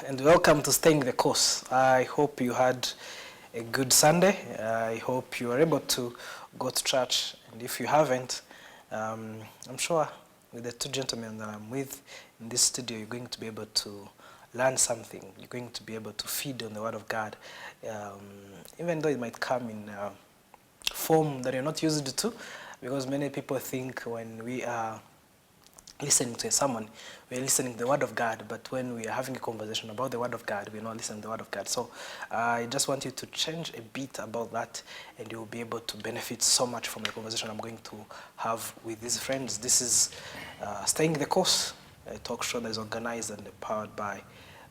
and welcome to Staying the Course. I hope you had a good Sunday. I hope you are able to go to church, and if you haven't, I'm sure with the two gentlemen that I'm with in this studio, you're going to be able to learn something. You're going to be able to feed on the Word of God, even though it might come in a form that you're not used to, because many people think when we are listening to someone, we're listening to the Word of God, but when we are having a conversation about the Word of God, we're not listening to the Word of God. So I just want you to change a bit about that, and you'll be able to benefit so much from the conversation I'm going to have with these friends. This is Staying the Course, a talk show that is organized and powered by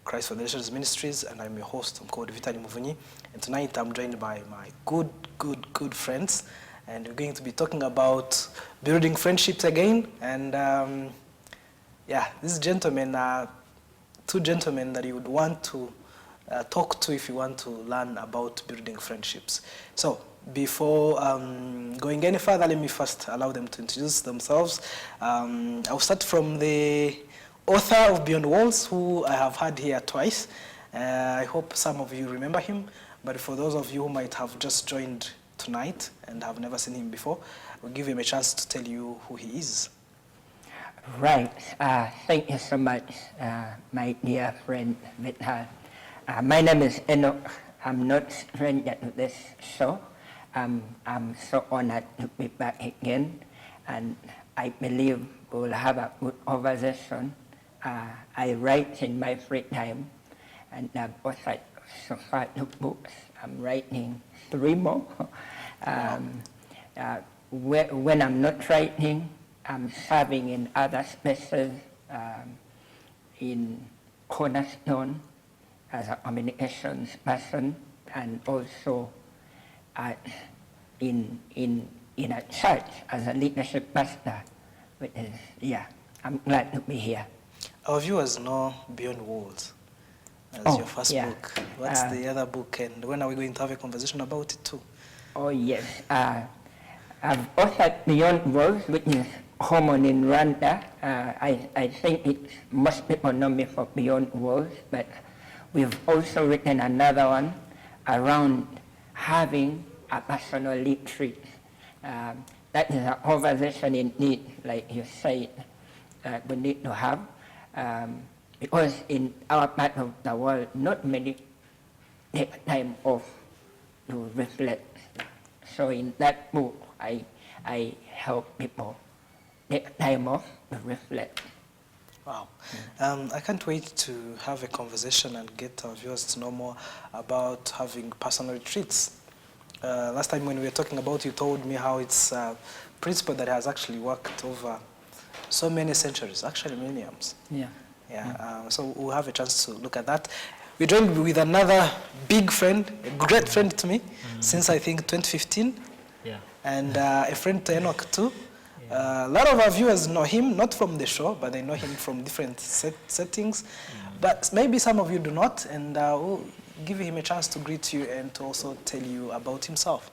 Christ Foundations Ministries, and I'm your host. I'm called Vitali Muvunyi, and tonight I'm joined by my good friends, and we're going to be talking about building friendships again. And yeah, these gentlemen are two gentlemen that you would want to talk to if you want to learn about building friendships. So before going any further, let me first allow them to introduce themselves. I'll start from the author of Beyond Walls, who I have had here twice. I hope some of you remember him, but for those of you who might have just joined tonight and have never seen him before, we'll give him a chance to tell you who he is. Right. Thank you so much, my dear friend Vitha. My name is Enock. I'm not stranger to this show. I'm so honored to be back again, and I believe we'll have a good conversation. I write in my free time, and I've authored so far 2 books. I'm writing 3 more. When I'm not writing, I'm serving in other spaces, in Cornerstone as a communications person, and also in a church as a leadership pastor. Which is, yeah, I'm glad to be here. Our viewers know Beyond Walls as your first book. What's the other book, and when are we going to have a conversation about it too? Oh yes, I've authored Beyond Walls, which is common in Rwanda. I think most people know me for Beyond Walls, but we've also written another one around having a personal retreat. That is a conversation indeed, like you said, we need to have, because in our part of the world, not many take time off to reflect. So in that book, I help people take time off to reflect. Wow. I can't wait to have a conversation and get our viewers to know more about having personal retreats. Last time when we were talking about it, you told me how it's a principle that has actually worked over so many centuries, actually millenniums. So we'll have a chance to look at that. We're joined with another big friend, a great friend to me, since I think 2015. And a friend to Enock too. A lot of our viewers know him, not from the show, but they know him from different settings. But maybe some of you do not, and we'll give him a chance to greet you and to also tell you about himself.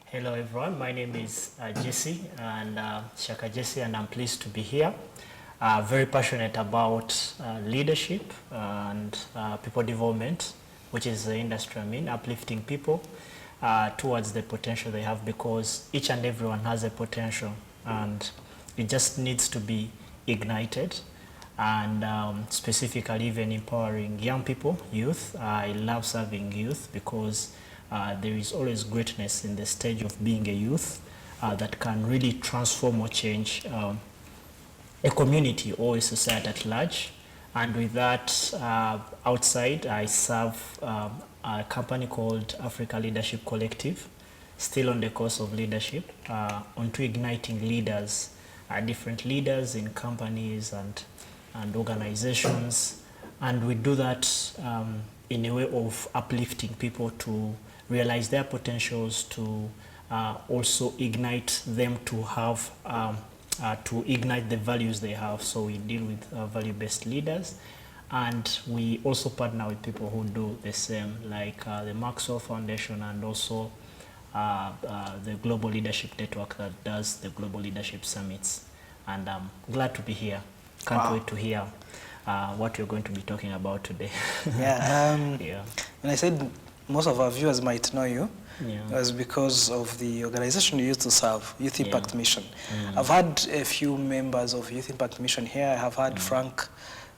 Hello everyone, my name is Jesse, and Shyaka Jesse, and I'm pleased to be here. Very passionate about leadership and people development, which is the industry I'm in, uplifting people towards the potential they have, because each and everyone has a potential and it just needs to be ignited, and specifically even empowering young people, youth. I love serving youth because there is always greatness in the stage of being a youth that can really transform or change a community or a society at large. And with that, outside, I serve a company called Africa Leadership Collective, still on the course of leadership, onto igniting leaders, different leaders in companies and organizations. And we do that in a way of uplifting people to realize their potentials, to also ignite them to have to ignite the values they have. So we deal with value-based leaders, and we also partner with people who do the same, like the Maxwell Foundation, and also the Global Leadership Network that does the Global Leadership Summits. And I'm glad to be here. Can't wait to hear what you're going to be talking about today. Yeah. Yeah. When I said most of our viewers might know you, Yeah. it was because of the organization you used to serve, Youth Impact Mission. Mm. I've had a few members of Youth Impact Mission here. I have had Frank,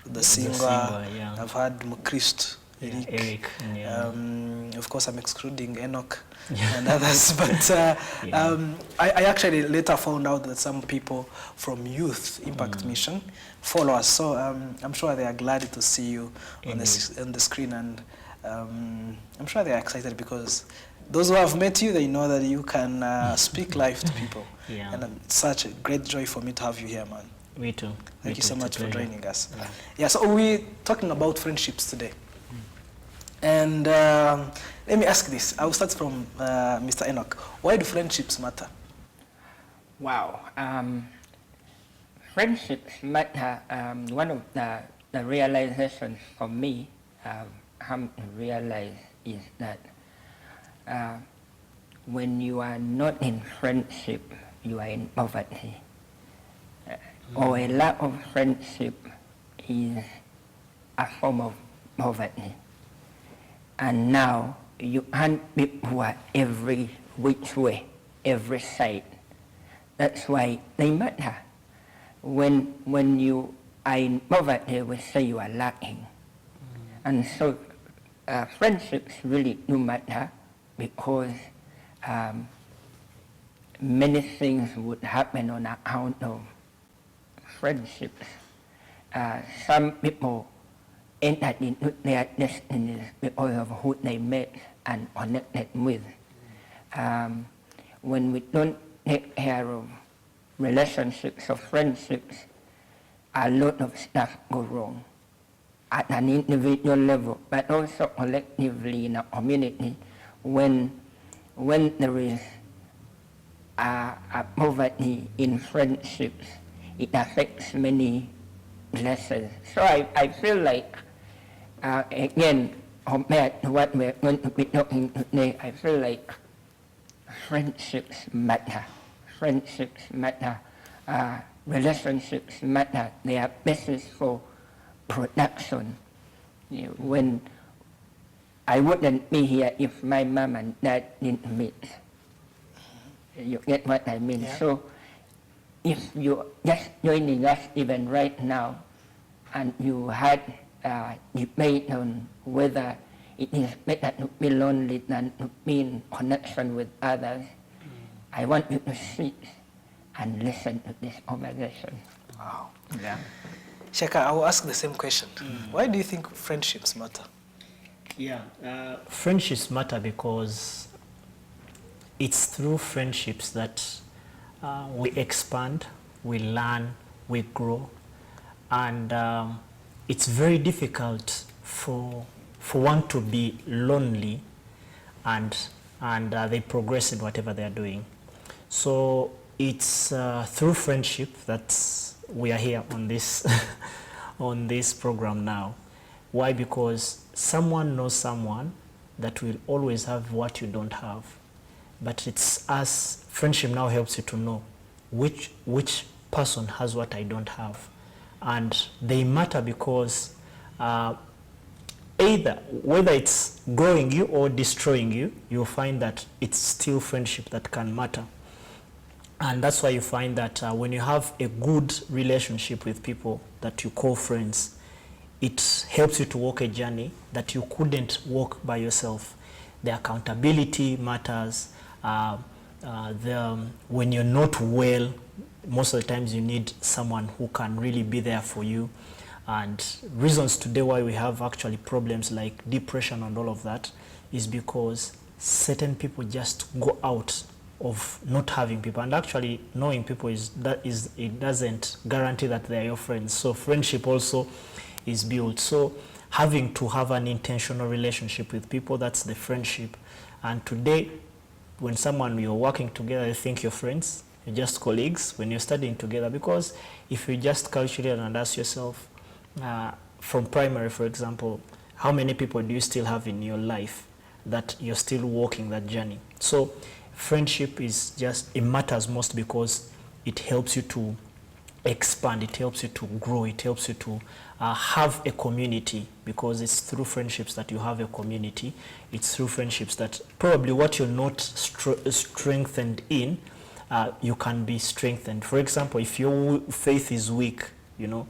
the singer. Yeah. I've had Mkrist, Yeah, Eric. Eric. Yeah. Of course, I'm excluding Enoch and others. But Yeah. I actually later found out that some people from Youth Impact Mission follow us. So I'm sure they are glad to see you on the screen. And I'm sure they are excited because those who have met you, they know that you can speak life to people. Yeah. And it's such a great joy for me to have you here, man. Me too. Thank you so much for joining us. Yeah. Yeah, so we're talking about friendships today. And let me ask this. I'll start from Mr. Enoch. Why do friendships matter? Wow. Friendships matter. One of the realizations for me, come to realize is that when you are not in friendship, you are in poverty. Or a lack of friendship is a form of poverty. And now you hunt people every which way, every side. That's why they matter. When you are in poverty, we say you are lacking. And so friendships really do matter because many things would happen on account of friendships. Some people entered into their destinies because of who they met and connected with. When we don't take care of relationships or friendships, a lot of stuff go wrong at an individual level, but also collectively in a community. When there is a poverty in friendships, it affects many places. So I feel like, again, compared to what we're going to be talking today, I feel like friendships matter. Friendships matter. Relationships matter. They are basis for production. You know, when I wouldn't be here if my mom and dad didn't meet. You get what I mean? Yeah. So if you're just joining us even right now and you had a debate on whether it is better to be lonely than to be in connection with others, I want you to sit and listen to this conversation. Wow. Yeah. Shyaka, I will ask the same question. Why do you think friendships matter? Yeah, friendships matter because it's through friendships that we expand, we learn, we grow, and it's very difficult for one to be lonely and they progress in whatever they are doing. So it's through friendship that we are here on this on this program now. Why? Because someone knows someone that will always have what you don't have. But it's us, friendship now helps you to know which person has what I don't have. And they matter because either, whether it's growing you or destroying you, you'll find that it's still friendship that can matter. And that's why you find that when you have a good relationship with people that you call friends, it helps you to walk a journey that you couldn't walk by yourself. The accountability matters. When you're not well, most of the times you need someone who can really be there for you. And reasons today why we have actually problems like depression and all of that is because certain people just go out of not having people. And actually knowing people it doesn't guarantee that they're your friends. So friendship also is built. So having to have an intentional relationship with people, that's the friendship. And today, when you're working together, you think you're friends, you're just colleagues when you're studying together. Because if you just calculate and ask yourself, from primary, for example, how many people do you still have in your life that you're still walking that journey? So friendship is it matters most because it helps you to expand, it helps you to grow, it helps you to have a community, because it's through friendships that you have a community. It's through friendships that probably what you're not strengthened in, you can be strengthened. For example, if your faith is weak, you know,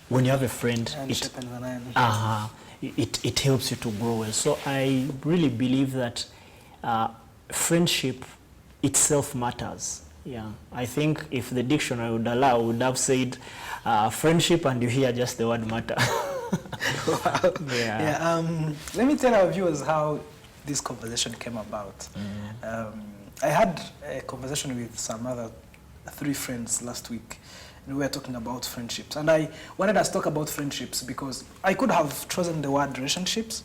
when you have a friend, it helps you to grow well. So I really believe that friendship itself matters. Yeah, I think if the dictionary would allow, would have said friendship, and you hear just the word matter. Wow. Yeah. Let me tell our viewers how this conversation came about. I had a conversation with some other 3 friends last week, and we were talking about friendships. And I wanted us to talk about friendships because I could have chosen the word relationships.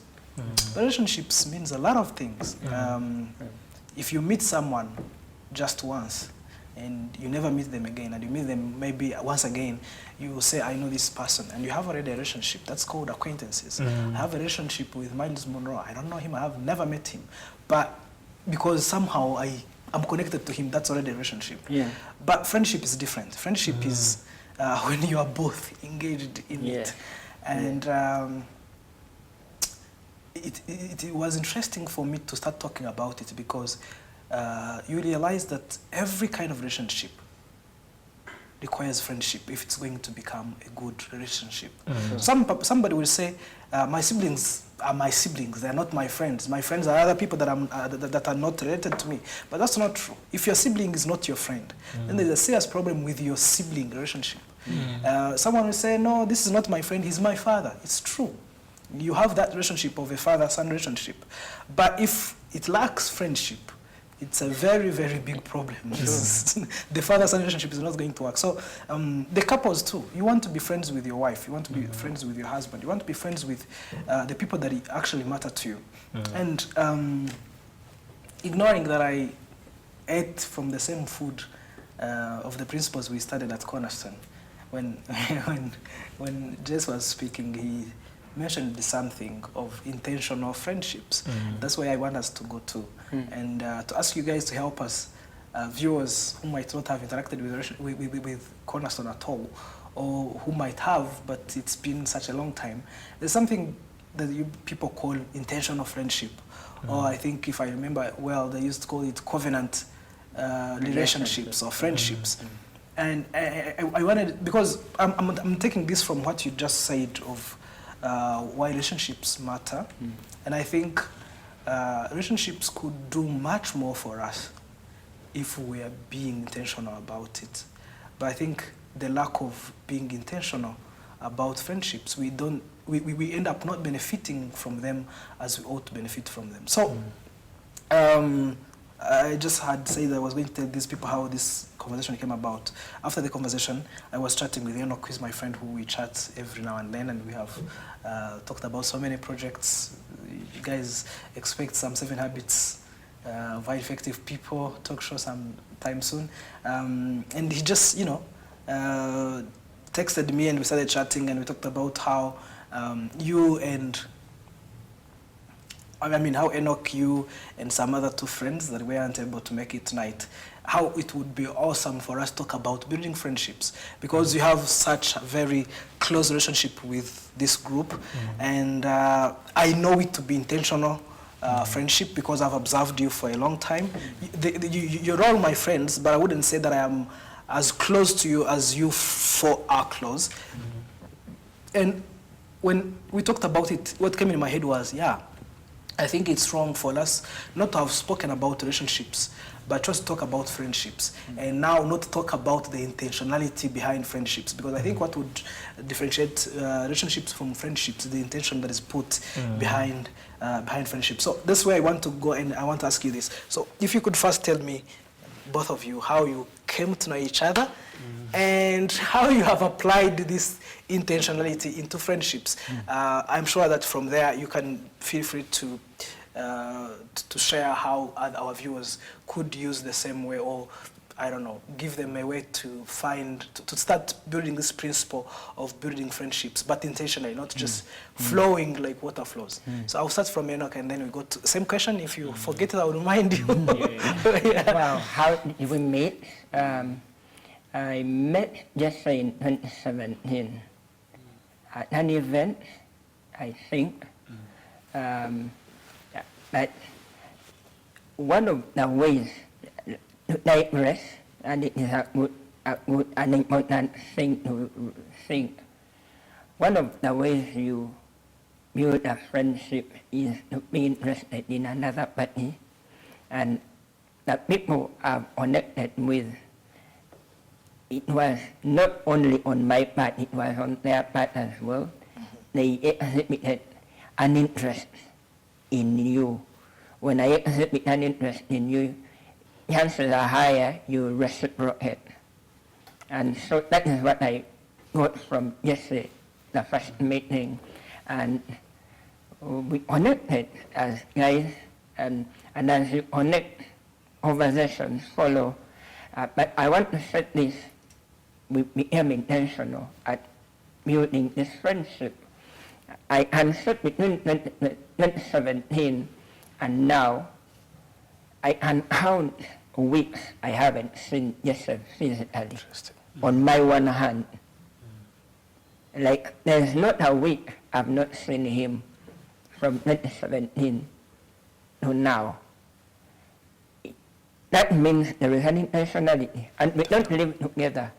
Relationships means a lot of things. If you meet someone just once, and you never meet them again, and you meet them maybe once again, you will say, I know this person, and you have already a relationship. That's called acquaintances. I have a relationship with Miles Monroe. I don't know him, I have never met him. But because somehow I'm connected to him, that's already a relationship. Yeah. But friendship is different. Friendship is when you are both engaged in it. And it was interesting for me to start talking about it because you realize that every kind of relationship requires friendship if it's going to become a good relationship. Somebody will say, my siblings are my siblings, they're not my friends. My friends are other people that are not related to me. But that's not true. If your sibling is not your friend, then there's a serious problem with your sibling relationship. Someone will say, no, this is not my friend, he's my father. It's true. You have that relationship of a father-son relationship. But if it lacks friendship, it's a very, very big problem. The father-son relationship is not going to work. So the couples too, you want to be friends with your wife, you want to be friends with your husband, you want to be friends with the people that actually matter to you. And ignoring that I ate from the same food of the principles we studied at Cornerstone, when Jess was speaking, he mentioned something of intentional friendships. That's where I want us to go to. And to ask you guys to help us, viewers who might not have interacted with Cornerstone at all, or who might have, but it's been such a long time. There's something that you people call intentional friendship. Or I think, if I remember well, they used to call it covenant relationships or friendships. And I wanted, because I'm taking this from what you just said of why relationships matter. And I think relationships could do much more for us if we are being intentional about it. But I think the lack of being intentional about friendships, we end up not benefiting from them as we ought to benefit from them. So I just had said that I was going to tell these people how this conversation came about. After the conversation, I was chatting with Enock, who's my friend, who we chat every now and then, and we have talked about so many projects. You guys expect some 7 Habits of Highly Effective People talk show sometime soon. And he just, texted me, and we started chatting, and we talked about how how Enock, you and some other 2 friends that weren't able to make it tonight, how it would be awesome for us to talk about building friendships, because you have such a very close relationship with this group. And I know it to be intentional friendship because I've observed you for a long time. You're all my friends, but I wouldn't say that I am as close to you as you 4 are close. And when we talked about it, what came in my head was, I think it's wrong for us not to have spoken about relationships, but just talk about friendships. And now not talk about the intentionality behind friendships, because I think what would differentiate relationships from friendships is the intention that is put behind friendships. So that's where I want to go, and I want to ask you this. So if you could first tell me, both of you, how you came to know each other and how you have applied this intentionality into friendships. I'm sure that from there you can feel free to share how our viewers could use the same way, or I don't know, give them a way to start building this principle of building friendships, but intentionally, not just flowing like water flows. So I'll start from Enock, and then we go to same question. If you forget it, I will remind you. Well, how did we meet? I met Jesse in 2017 at an event, I think. But one of the ways to digress, and it is an important thing to think, one of the ways you build a friendship is to be interested in another party, and the people are connected with. It was not only on my part, it was on their part as well. They exhibited an interest in you. When I exhibit an interest in you, chances are higher you reciprocate. And so that is what I got from Jesse, the first meeting. And we connected as guys, and as you connect, conversations follow. But I want to set this, we became intentional at building this friendship. I can set between 2017 and now, I can count weeks I haven't seen Jesse physically on my one hand. Like, there's not a week I've not seen him from 2017 to now. That means there is an intentionality, and we don't live together.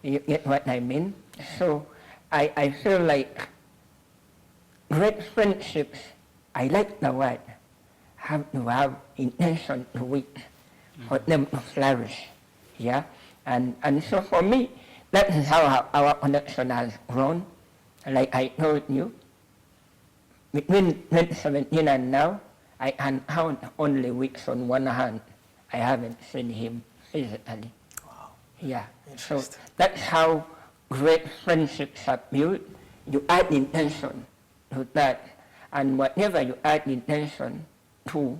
You get what I mean? So I feel like great friendships, I like the word, have to have intention to it for them to flourish. Yeah? And so for me, that is how our connection has grown. Like I told you, between 2017 and now, I can count only weeks on one hand. I haven't seen him physically. Wow. Yeah. So that's how great friendships are built. You add intention to that, and whatever you add intention to,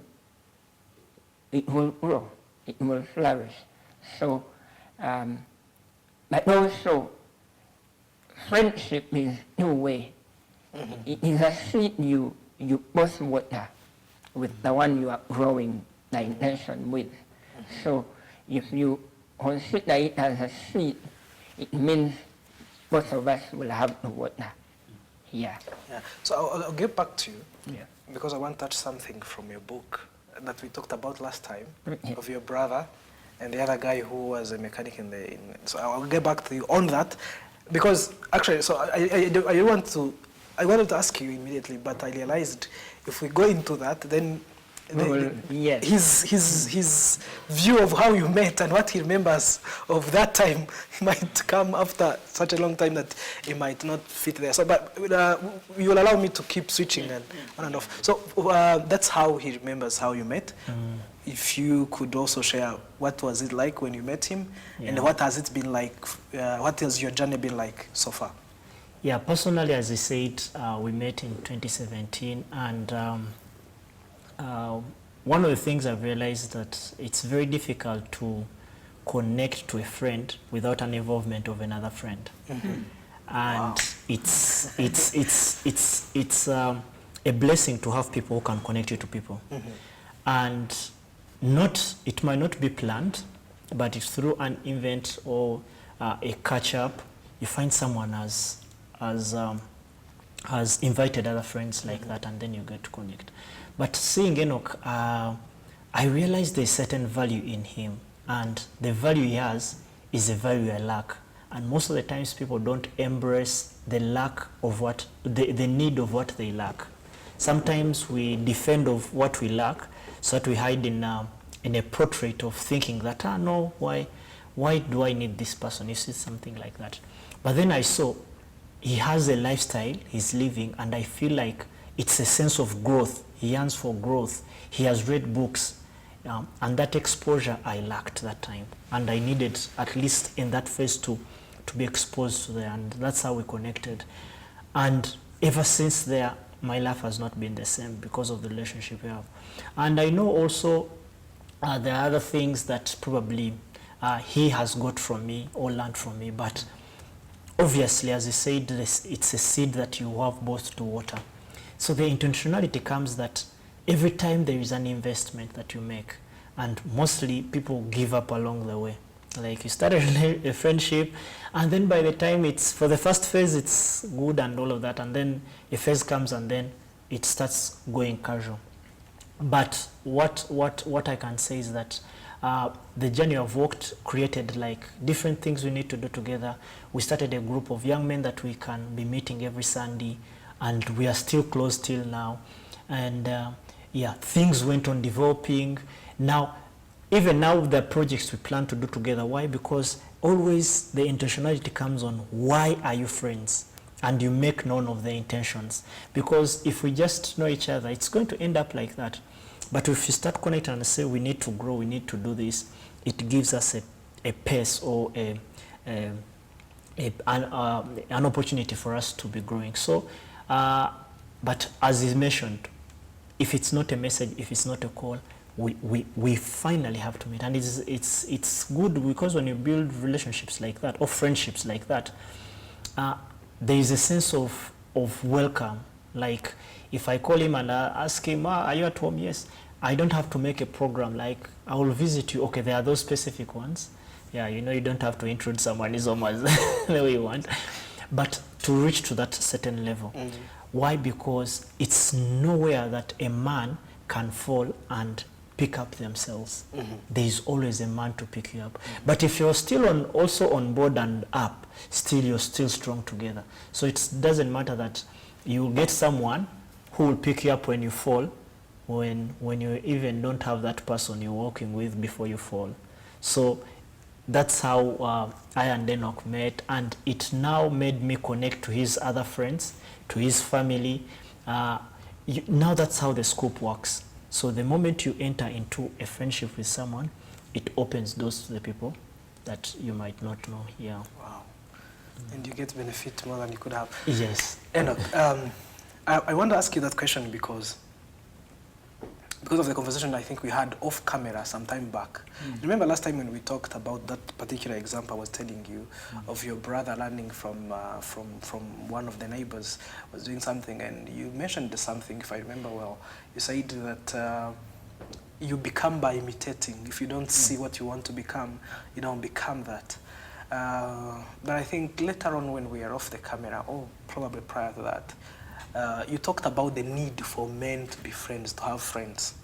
it will grow, it will flourish. So, but also, friendship is two-way. It is a seed you both water with the one you are growing the intention with. So if you consider it as a seed, it means both of us will have to water. Yeah. So I'll get back to you, Yeah. because I want to touch something from your book that we talked about last time, Yeah. of your brother and the other guy who was a mechanic so I'll get back to you on that, because actually, so I wanted to ask you immediately, but I realized if we go into that, then yes. his view of how you met and what he remembers of that time might come after such a long time that it might not fit there. So, but you will allow me to keep switching and on and off. So that's how he remembers how you met. If you could also share, what was it like when you met him, and what has it been like? What has your journey been like so far? Yeah, personally, as I said, we met in 2017, and one of the things I've realized that it's very difficult to connect to a friend without an involvement of another friend. And it's a blessing to have people who can connect you to people. And it might not be planned, but if through an event or a catch-up, you find someone has invited other friends like that, and then you get to connect. But seeing Enock, I realized there's certain value in him, and the value he has is a value I lack. And most of the times people don't embrace the lack of the need of what they lack. Sometimes we defend of what we lack, so that we hide in a portrait of thinking that, no, why do I need this person? You see, something like that. But then I saw he has a lifestyle he's living, and I feel like it's a sense of growth. He yearns for growth. He has read books, and that exposure I lacked that time, and I needed, at least in that phase, to be exposed to that, and that's how we connected. And ever since there, my life has not been the same because of the relationship we have. And I know also there are other things that probably he has got from me or learned from me, but obviously, as I said, it's a seed that you have both to water. So the intentionality comes that every time there is an investment that you make, and mostly people give up along the way. Like you started a friendship, and then by the time it's, for the first phase, it's good and all of that, and then a phase comes and then it starts going casual. But what I can say is that the journey I've walked created like different things we need to do together. We started a group of young men that we can be meeting every Sunday, and we are still close till now. And yeah, things went on developing. Now, even now, the projects we plan to do together. Why? Because always the intentionality comes on why are you friends? And you make known of the intentions. Because if we just know each other, it's going to end up like that. But if you start connecting and say we need to grow, we need to do this, it gives us a pace or an opportunity for us to be growing. So, but as is mentioned, if it's not a message, if it's not a call, we finally have to meet. And it's good because when you build relationships like that or friendships like that, there is a sense of welcome. Like if I call him and I ask him, are you at home? Yes. I don't have to make a program like I will visit you. Okay, there are those specific ones. Yeah, you know, you don't have to intrude someone is almost the way you want. But to reach to that certain level. Mm-hmm. Why? Because it's nowhere that a man can fall and pick up themselves. Mm-hmm. There is always a man to pick you up. Mm-hmm. But if you're still also on board and up, still you're still strong together. So it doesn't matter that you get someone who will pick you up when you fall, when you even don't have that person you're walking with before you fall. So that's how I and Enock met, and it now made me connect to his other friends, to his family. Now that's how the scope works. So the moment you enter into a friendship with someone, it opens doors to the people that you might not know. Yeah. Wow. And you get benefit more than you could have. Yes. Enock, I want to ask you that question because of the conversation I think we had off camera some time back. Remember last time when we talked about that particular example I was telling you of your brother learning from one of the neighbors was doing something, and you mentioned something, if I remember well. You said that you become by imitating. If you don't see what you want to become, you don't become that. But I think later on when we are off the camera, or probably prior to that, you talked about the need for men to be friends, to have friends.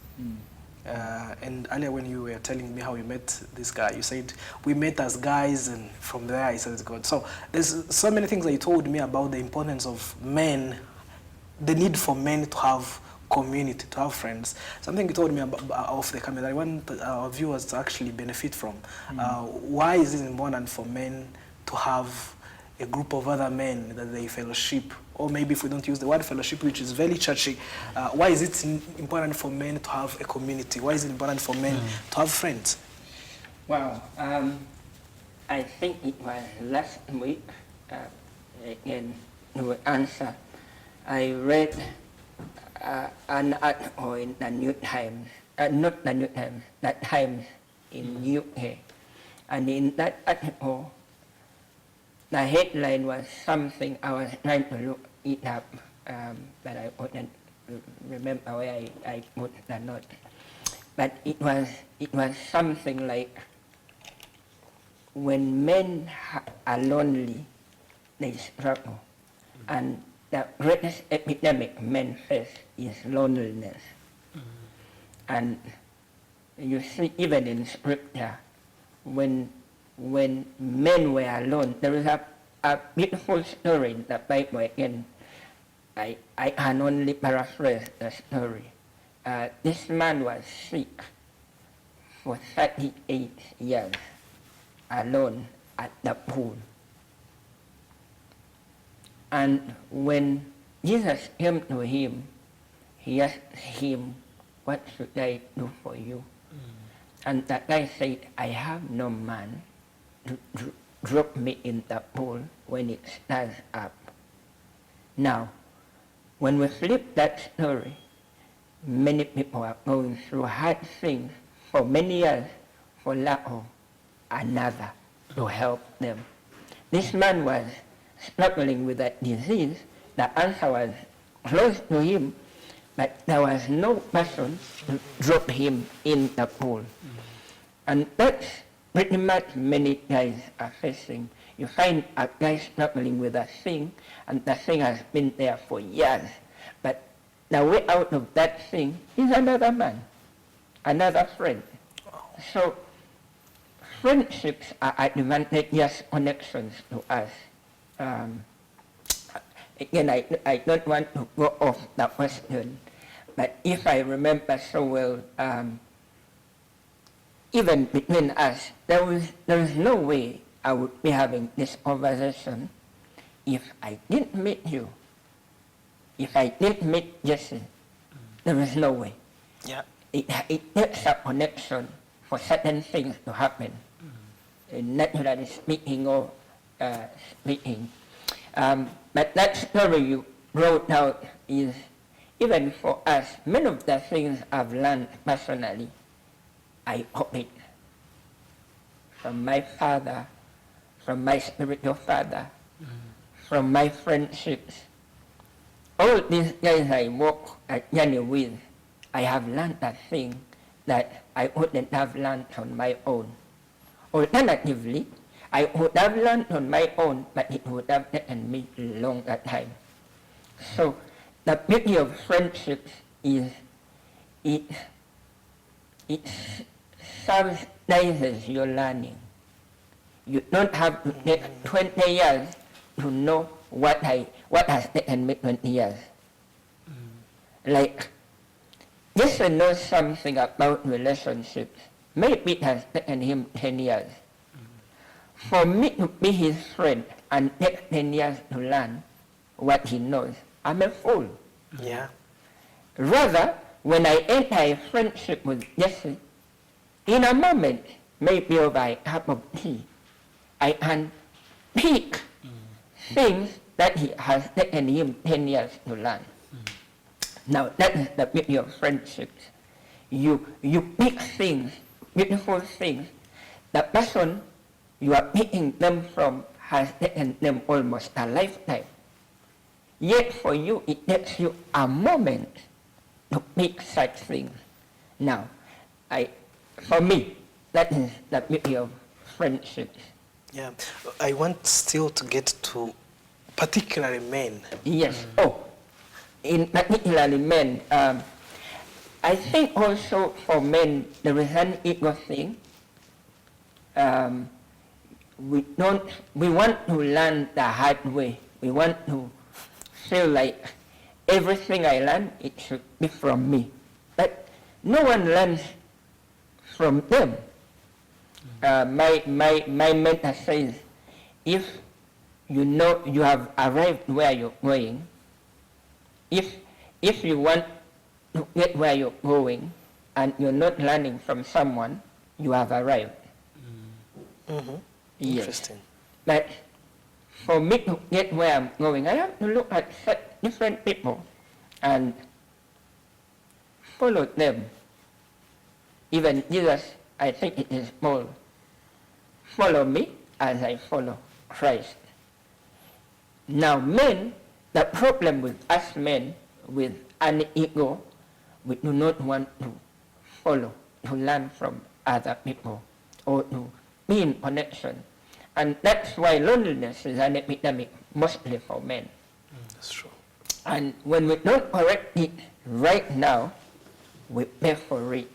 And earlier when you were telling me how you met this guy, you said, we met as guys, and from there I said, it's God. So there's so many things that you told me about the importance of men, the need for men to have community, to have friends. Something you told me about off the camera that I want our viewers to actually benefit from. Why is it important for men to have a group of other men that they fellowship? Or maybe if we don't use the word fellowship, which is very churchy, why is it important for men to have a community? Why is it important for men to have friends? Well, I think it was last week, in Luyonza, I read an article in the New Times, not the New Times, the Times in UK. And in that article, the headline was something I was trying to look it up, but I couldn't remember where I put the note. But it was something like, when men are lonely, they struggle, and the greatest epidemic men face is loneliness. And you see, even in scripture, when men were alone, there is a beautiful story in the Bible. Again, I can only paraphrase the story. This man was sick for 38 years, alone at the pool. And when Jesus came to him, he asked him, what should I do for you? And that guy said, I have no man to drop me in the pool when it stands up. Now, when we flip that story, many people are going through hard things for many years for lack of another to help them. This man was struggling with that disease. The answer was close to him, but there was no person to drop him in the pool. And that's pretty much many guys are facing. You find a guy struggling with a thing, and the thing has been there for years. But the way out of that thing is another man, another friend. So friendships are advantageous connections to us. Again, I don't want to go off the question, but if I remember so well, even between us, there was no way I would be having this conversation if I didn't meet you. If I didn't meet Jesse, there was no way. Yeah. It takes a connection for certain things to happen. Naturally speaking or speaking. But that story you wrote out is, even for us, many of the things I've learned personally, I copied from my father, from my spiritual father, from my friendships. All these guys I walk a journey with, I have learned a thing that I wouldn't have learned on my own. Alternatively, I would have learned on my own, but it would have taken me a longer time. So the beauty of friendships is it subsidizes your learning. You don't have to take 20 years to know what has taken me 20 years. Like, just to know something about relationships, maybe it has taken him 10 years. For me to be his friend and take 10 years to learn what he knows, I'm a fool. Yeah. Rather, when I enter a friendship with Jesse, in a moment, maybe over a cup of tea, I can pick things that he has taken him 10 years to learn. Now, that is the beauty of friendships. You pick things, beautiful things. The person you are picking them from has taken them almost a lifetime. Yet for you, it takes you a moment to pick such things. Now, for me, that is the beauty of friendships. Yeah. I want still to get to particularly men. Yes. Oh, in particularly men, I think also for men there is an ego thing. We want to learn the hard way. We want to feel like everything I learn, it should be from me. But no one learns from them. My mentor says, if you know you have arrived where you're going, if you want to get where you're going and you're not learning from someone, you have arrived. Mm-hmm. Yes. Interesting. But for me to get where I'm going, I have to look at different people and follow them. Even Jesus, I think it is Paul. Follow me as I follow Christ. Now men, the problem with us men with an ego, we do not want to follow, to learn from other people or to be in connection. And that's why loneliness is an epidemic, mostly for men. That's true. And when we don't correct it right now, we pay for it.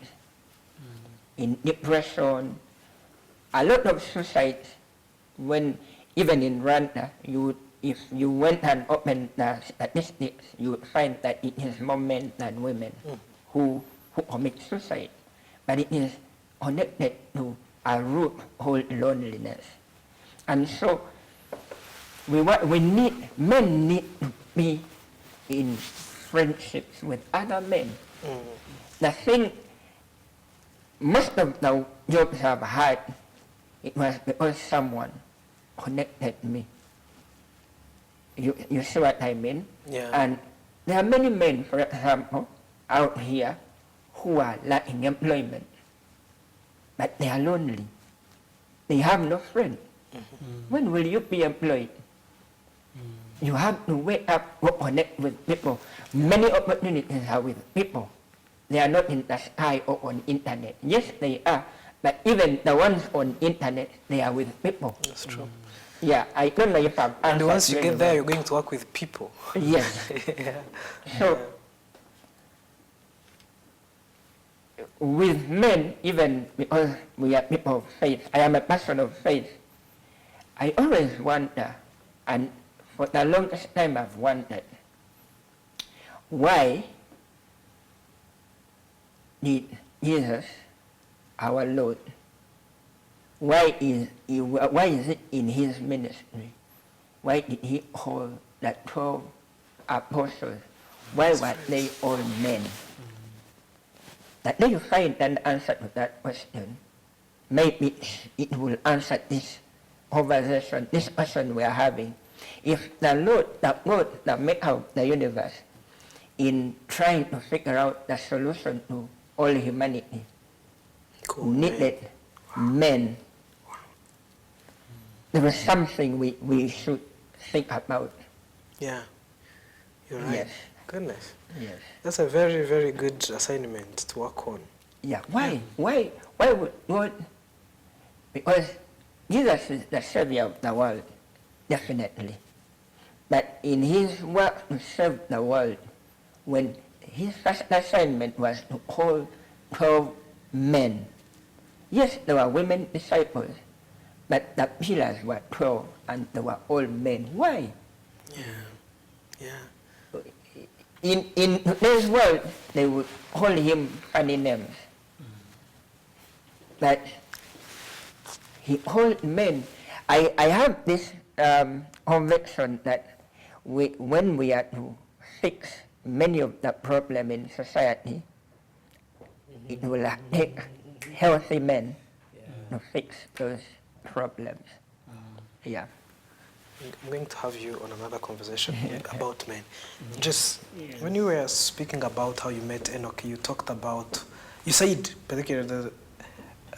In depression, a lot of suicides, when even in Rwanda, if you went and opened the statistics, you would find that it is more men than women who commit suicide. But it is connected to a root called loneliness. And so men need to be in friendships with other men. The thing, most of the jobs I've had, it was because someone connected me. You see what I mean? Yeah. And there are many men, for example, out here who are lacking employment, but they are lonely. They have no friend. When will you be employed? You have to wake up, go connect with people. Many opportunities are with people. They are not in the sky or on internet. Yes, they are, But even the ones on internet, they are with people. That's true. Yeah, I don't know if I've And answered once you really get there, well. you're going to work with people. Yes. Yeah. So, with men, even because we are people of faith, I am a person of faith, I always wonder, and for the longest time I've wondered, why did Jesus, our Lord, why is it in his ministry? Why did he call the 12 apostles? Why were they all men? That they find an answer to that question. Maybe it will answer this conversation, this question we are having. If the Lord, the maker of the universe, in trying to figure out the solution to all humanity, needed men, there was something we should think about. Yeah, you're right. Yes. Goodness. Yes. That's a very, very good assignment to work on. Yeah. Why? Why would God? Because Jesus is the Savior of the world, definitely. But in his work to save the world, when his first assignment was to call 12 men. Yes, there were women disciples, but the pillars were 12 and they were all men. Why? Yeah. Yeah. In today's world, they would call him funny names. But he called men. I have this conviction that when we are to fix many of the problems in society, it will take healthy men to fix those problems. Yeah. I'm going to have you on another conversation about men. Just when you were speaking about how you met Enoch, you talked about, you said particularly that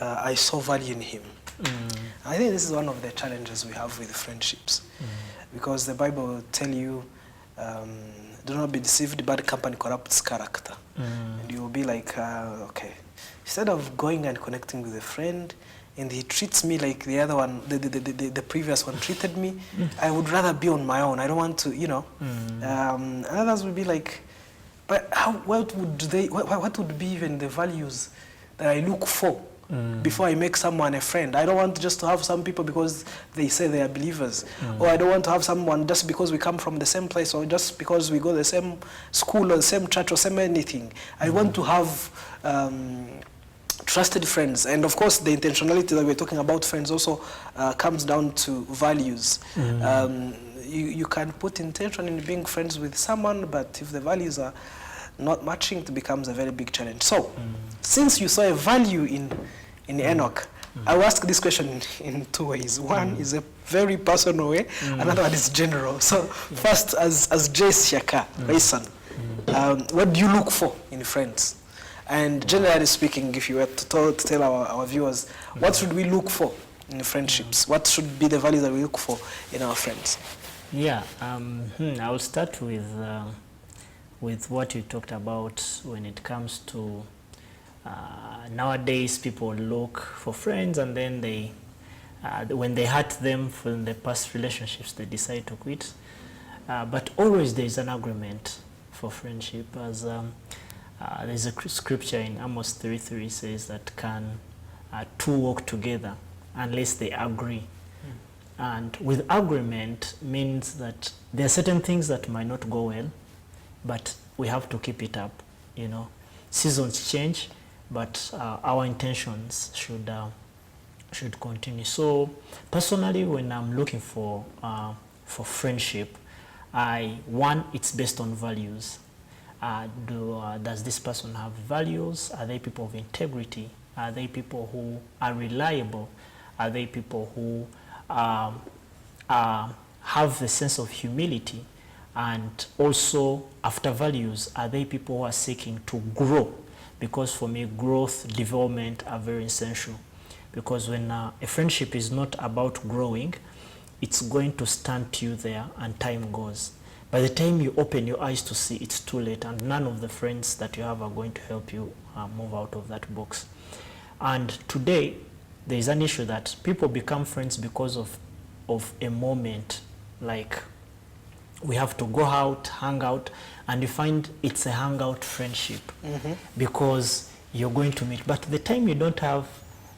I saw value in him. I think this is one of the challenges we have with friendships, because the Bible will tell you, do not be deceived, bad company corrupts character. And you will be like, okay, instead of going and connecting with a friend, and he treats me like the other one, the previous one treated me, I would rather be on my own. I don't want to, you know. Others would be like, but what would be even the values that I look for before I make someone a friend? I don't want just to have some people because they say they are believers, or I don't want to have someone just because we come from the same place, or just because we go to the same school or the same church or same anything. I want to have trusted friends. And of course, the intentionality that we're talking about friends also comes down to values. You can put intention in being friends with someone, but if the values are not matching, it becomes a very big challenge. So, since you saw a value in Enoch, I will ask this question in two ways. One is a very personal way, another one is general. So, first, as J. Shyaka, Rayson, what do you look for in friends? And generally speaking, if you were to tell our viewers, what should we look for in friendships? What should be the values that we look for in our friends? Yeah, I will start with what you talked about when it comes to nowadays people look for friends, and then they, when they hurt them from the past relationships, they decide to quit. But always there is an agreement for friendship, as there's a scripture in Amos 3:3 says that can two walk together unless they agree. And with agreement means that there are certain things that might not go well, but we have to keep it up. You know, seasons change, but our intentions should continue. So personally, when I'm looking for friendship, it's based on values. Does this person have values? Are they people of integrity? Are they people who are reliable? Are they people who have the sense of humility? And also, after values, are they people who are seeking to grow? Because for me, growth, development are very essential. Because when a friendship is not about growing, it's going to stunt you there, and time goes. By the time you open your eyes to see, it's too late, and none of the friends that you have are going to help you move out of that box. And today, there is an issue that people become friends because of a moment, like we have to go out, hang out, and you find it's a hangout friendship because you're going to meet. But the time you don't have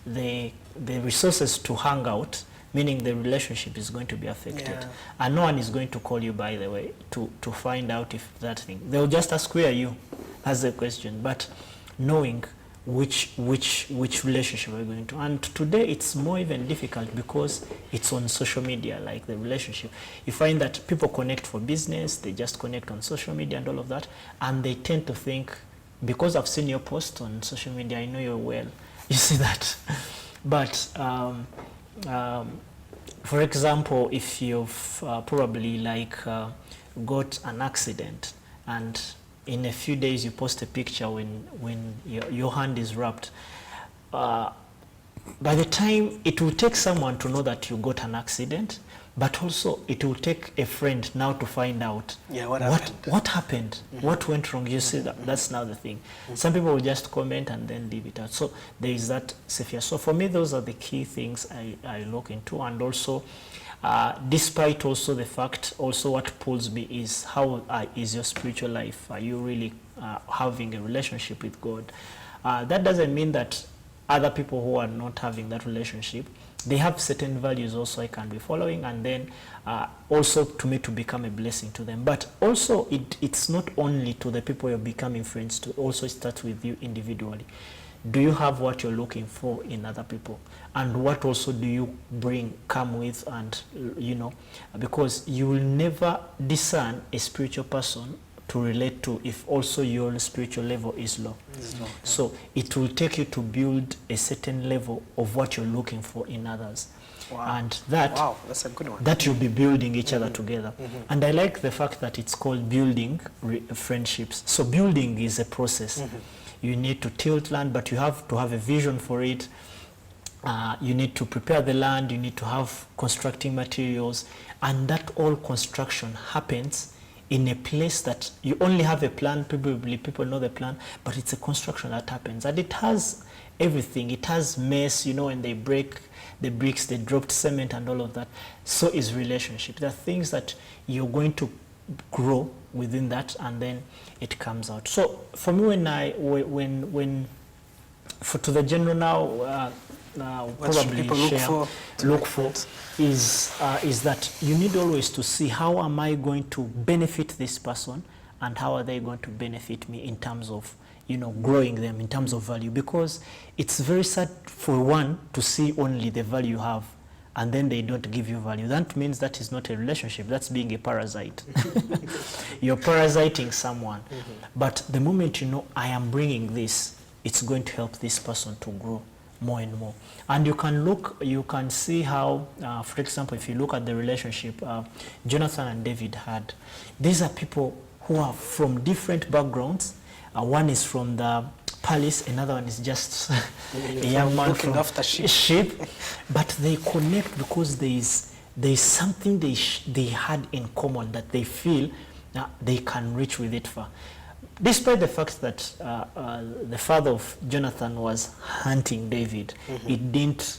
the resources to hang out, meaning the relationship is going to be affected. Yeah. And no one is going to call you, by the way, to find out if that thing. They'll just ask, where are you? That's the question. But knowing which relationship we're going to. And today it's more even difficult because it's on social media, like the relationship. You find that people connect for business, they just connect on social media and all of that, and they tend to think, because I've seen your post on social media, I know you're well. You see that? But for example, if you've probably got an accident and in a few days you post a picture when your hand is wrapped, by the time it will take someone to know that you got an accident, but also it will take a friend now to find out what happened, what went wrong. You see, that's now the thing. Some people will just comment and then leave it out. So there is that safe. So for me, those are the key things I look into. And also, despite also the fact, also what pulls me is how is your spiritual life? Are you really having a relationship with God? That doesn't mean that other people who are not having that relationship, they have certain values also I can be following, and then also to me to become a blessing to them. But also it's not only to the people you're becoming friends to, also starts with you individually. Do you have what you're looking for in other people? And what also do you come with? And because you will never discern a spiritual person to relate to if also your spiritual level is low. So it will take you to build a certain level of what you're looking for in others. Wow. And that's a good one. That you'll be building each other together. And I like the fact that it's called building friendships. So building is a process. You need to tilt land, but you have to have a vision for it. You need to prepare the land, you need to have constructing materials, and that all construction happens in a place that you only have a plan. People know the plan, but it's a construction that happens, and it has everything. It has mess, when they break the bricks, they dropped cement and all of that. So is relationship. There are things that you're going to grow within that, and then it comes out. So for me, to the general now, what probably people look for is that you need always to see, how am I going to benefit this person, and how are they going to benefit me in terms of growing them in terms of value. Because it's very sad for one to see only the value you have and then they don't give you value. That means that is not a relationship. That's being a parasite. You're parasiting someone. But the moment I am bringing this, it's going to help this person to grow more and more. And you can see how, for example, if you look at the relationship Jonathan and David had, these are people who are from different backgrounds. One is from the palace, another one is just a young man looking after sheep. But they connect because there is something they had in common that they feel they can reach with it far. Despite the fact that the father of Jonathan was hunting David, it didn't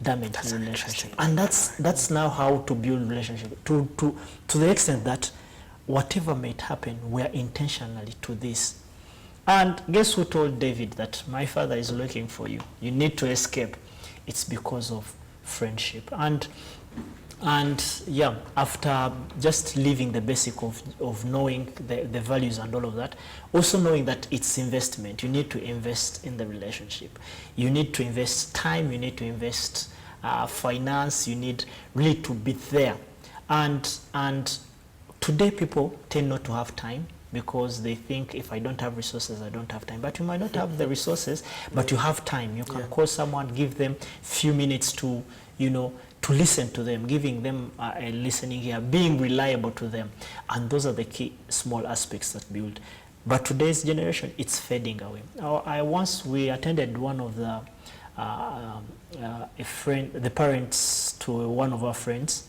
damage the relationship. And that's now how to build relationship, to the extent that whatever might happen, we are intentionally to this. And guess who told David that my father is looking for you? You need to escape. It's because of friendship. And yeah, after just leaving the basic of knowing the values and all of that, also knowing that it's investment. You need to invest in the relationship. You need to invest time, you need to invest finance, you need really to be there. And today people tend not to have time because they think, if I don't have resources, I don't have time. But you might not have the resources, but you have time. You can call someone, give them a few minutes to, to listen to them, giving them a listening ear, being reliable to them. And those are the key small aspects that build. But today's generation, it's fading away. We attended one of the, the parents to one of our friends.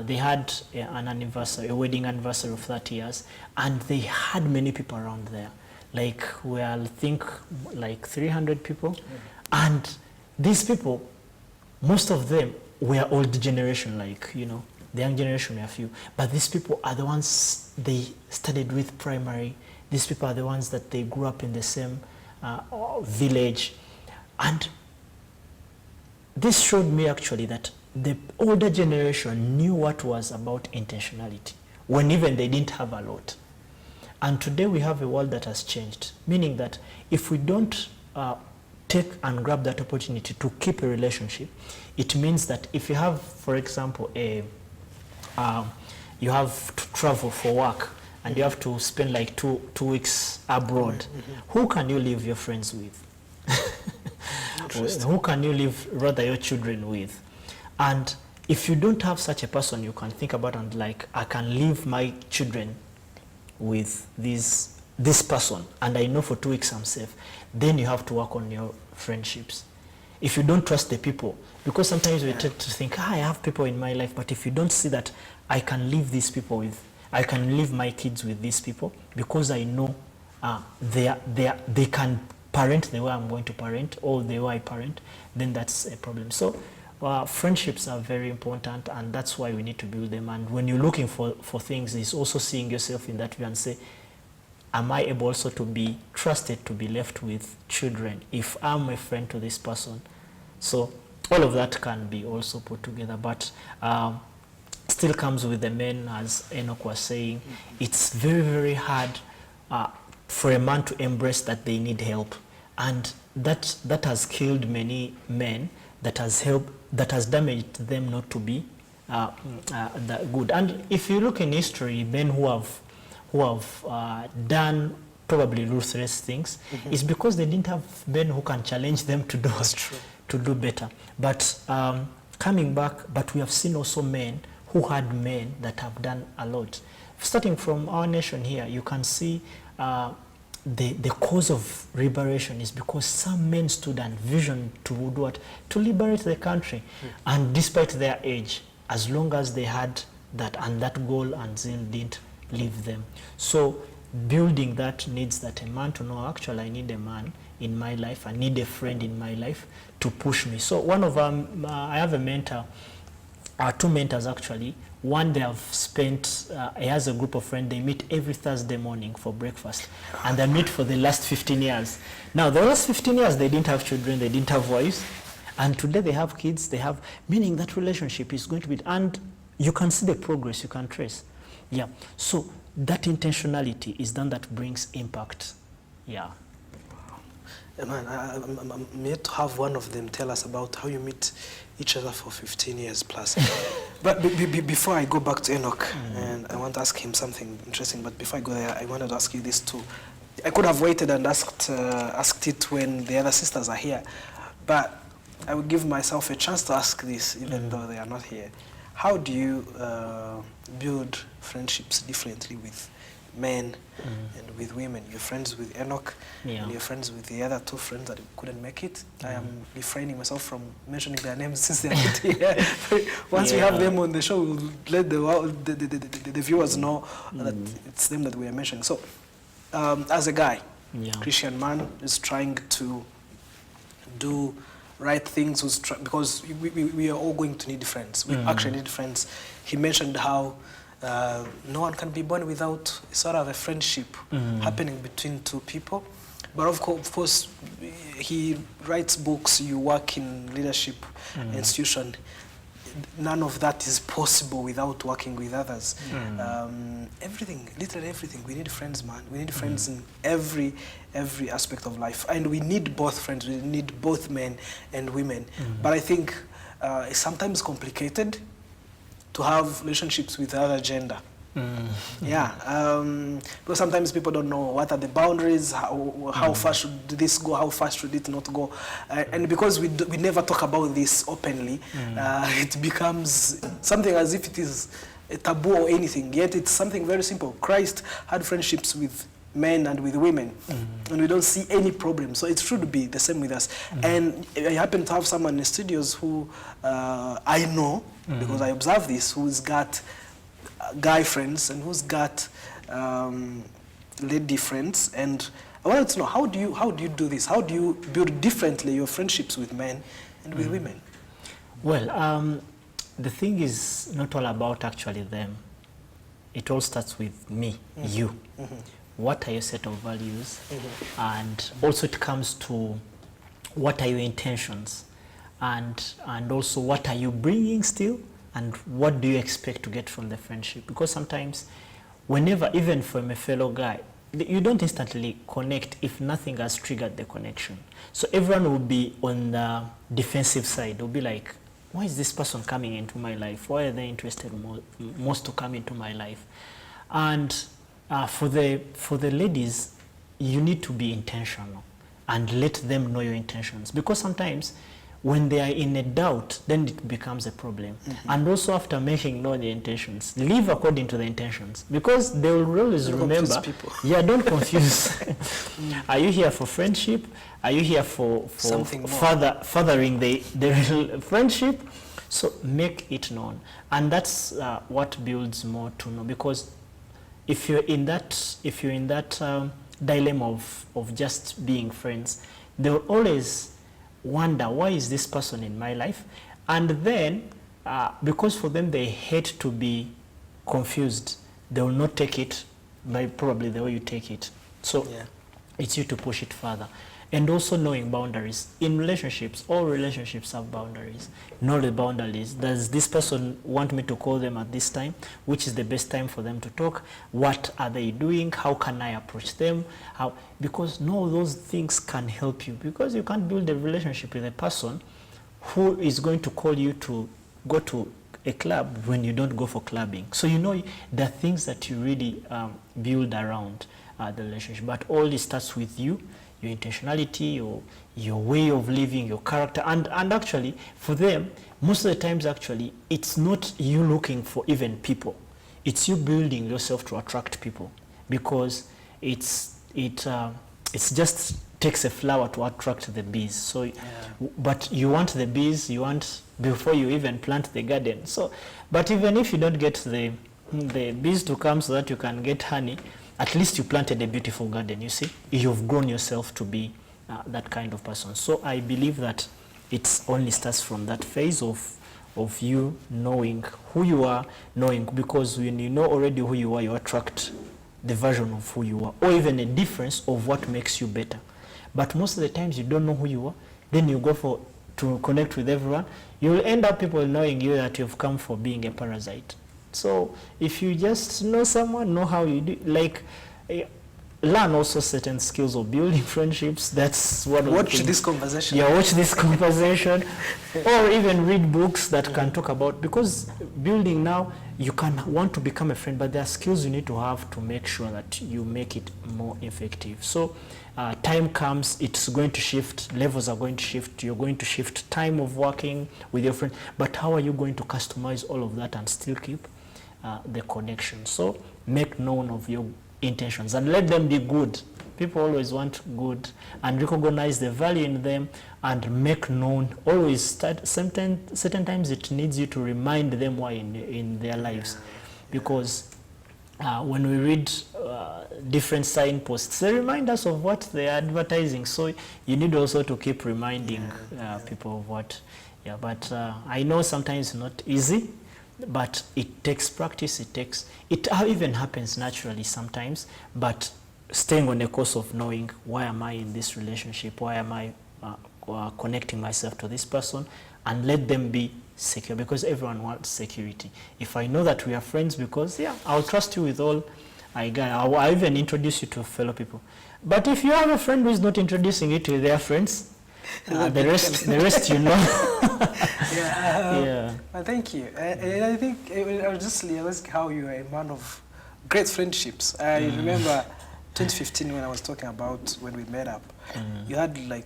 They had an anniversary, a wedding anniversary of 30 years, and they had many people around there. I think like 300 people. And these people, most of them were old generation, like, you know, the young generation were few. But these people are the ones they studied with primary. These people are the ones that they grew up in the same village. And this showed me actually that the older generation knew what was about intentionality, when even they didn't have a lot. And today we have a world that has changed, meaning that if we don't take and grab that opportunity to keep a relationship, it means that if you have, for example, you have to travel for work and you have to spend like two weeks abroad, who can you leave your friends with? Who can you leave rather your children with? And if you don't have such a person you can think about and like, I can leave my children with this person and I know for 2 weeks I'm safe, then you have to work on your friendships. If you don't trust the people, because sometimes we tend to think, I have people in my life, but if you don't see that I can leave these people with, I can leave my kids with these people because I know they can parent the way I'm going to parent or the way I parent, then that's a problem. So friendships are very important, and that's why we need to build them. And when you're looking for things, it's also seeing yourself in that view and say, am I able also to be trusted to be left with children if I'm a friend to this person? So all of that can be also put together, but still comes with the men, as Enock was saying. It's very, very hard for a man to embrace that they need help, and that has killed many men. That has damaged them not to be that good. And if you look in history, men who have done probably ruthless things, it's because they didn't have men who can challenge them to do better. But coming back, but we have seen also men who had men that have done a lot. Starting from our nation here, you can see the cause of liberation is because some men stood and visioned to do what? To liberate the country. And despite their age, as long as they had that, and that goal and zeal didn't leave them. So building that needs that a man to know, actually I need a man in my life, I need a friend in my life to push me. So one of I have a mentor, two mentors actually. One, they have spent, he has a group of friends, they meet every Thursday morning for breakfast. And they meet for the last 15 years. Now, the last 15 years, they didn't have children, they didn't have wives. And today they have kids, meaning that relationship is going to be, and you can see the progress, you can trace. Yeah, so that intentionality is done that brings impact. Yeah. Man, I'm yet to have one of them tell us about how you meet each other for 15 years plus. But before I go back to Enock, and I want to ask him something interesting, but before I go there, I wanted to ask you this too. I could have waited and asked it when the other sisters are here, but I will give myself a chance to ask this even though they are not here. How do you build friendships differently with men and with women? You're friends with Enock, and you're friends with the other two friends that couldn't make it. I am refraining myself from mentioning their names since they're not here. Once we have them on the show, we'll let the viewers know that it's them that we are mentioning. So, as a guy, Christian man is trying to do right things, because we are all going to need friends. We actually need friends. He mentioned how no one can be born without sort of a friendship happening between two people. But of course, he writes books, you work in leadership institution. None of that is possible without working with others. Everything, literally everything. We need friends, man. We need friends in every aspect of life. And we need both friends. We need both men and women. But I think it's sometimes complicated to have relationships with the other gender. Because sometimes people don't know what are the boundaries, how far should this go, how far should it not go. And because we never talk about this openly, it becomes something as if it is a taboo or anything, yet it's something very simple. Christ had friendships with men and with women, and we don't see any problem. So it should be the same with us. And I happen to have someone in the studios who I know, because I observe this, who's got guy friends and who's got lady friends, and I wanted to know, how do you do this? How do you build differently your friendships with men and with women? Well, the thing is not all about actually them. It all starts with me, you. What are your set of values? And also it comes to what are your intentions? And also what are you bringing still? And what do you expect to get from the friendship? Because sometimes, whenever, even from a fellow guy, you don't instantly connect if nothing has triggered the connection. So everyone will be on the defensive side. They'll be like, why is this person coming into my life? Why are they interested most to come into my life? And for the ladies, you need to be intentional and let them know your intentions. Because sometimes when they are in a doubt, then it becomes a problem. And also after making known the intentions, live according to the intentions. Because they will always remember. People. Yeah, don't confuse. Are you here for friendship? Are you here for furthering the real friendship? So make it known. And that's what builds more to know. Because if you're in that dilemma of just being friends, they will always wonder, why is this person in my life? And then, because for them they hate to be confused, they will not take it by probably the way you take it. So it's you to push it further. And also knowing boundaries. In relationships, all relationships have boundaries. Know the boundaries. Does this person want me to call them at this time? Which is the best time for them to talk? What are they doing? How can I approach them? Because no, those things can help you. Because you can't build a relationship with a person who is going to call you to go to a club when you don't go for clubbing. So you know the things that you really build around the relationship. But all it starts with you. Your intentionality, your way of living, your character. And actually, for them, most of the times, actually, it's not you looking for even people. It's you building yourself to attract people. Because it just takes a flower to attract the bees. So, but you want the bees, before you even plant the garden. So, but even if you don't get the bees to come so that you can get honey, at least you planted a beautiful garden, you see. You've grown yourself to be that kind of person. So I believe that it only starts from that phase of you knowing who you are, because when you know already who you are, you attract the version of who you are, or even a difference of what makes you better. But most of the times you don't know who you are, then you go to connect with everyone, you will end up people knowing you that you've come for being a parasite. So if you just know someone, know how you do, learn also certain skills of building friendships. That's what. Watch this conversation. Yeah, watch this conversation, or even read books that can talk about. Because building now, you can want to become a friend, but there are skills you need to have to make sure that you make it more effective. So time comes, it's going to shift. Levels are going to shift. You're going to shift time of working with your friend. But how are you going to customize all of that and still keep the connection? So make known of your intentions and let them be good. People always want good, and recognize the value in them and make known. Always certain times it needs you to remind them why in their lives, because when we read different signposts, they remind us of what they are advertising. So you need also to keep reminding people of what. But I know sometimes it's not easy. But it takes practice. It even happens naturally sometimes. But staying on the course of knowing, why am I in this relationship? Why am I connecting myself to this person? And let them be secure, because everyone wants security. If I know that we are friends, because I'll trust you with all I got. I'll even introduce you to fellow people. But if you have a friend who is not introducing you to their friends, the rest you know. Well, thank you. And I think I was just realizing how you are a man of great friendships. I remember 2015 when I was talking about when we met up. You had I